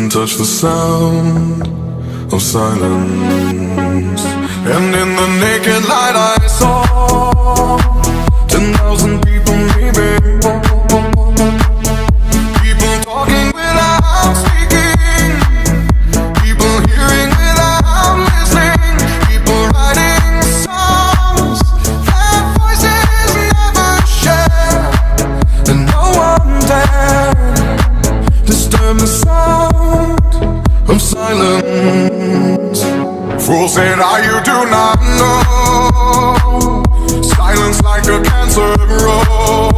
can touch the sound of silence. And in the naked light I saw 10,000 people maybe. People talking without speaking, people hearing without listening, people writing songs that voices never share. And no one dared disturb the sound of silence. Fools said, you do not know. Silence like a cancer grows.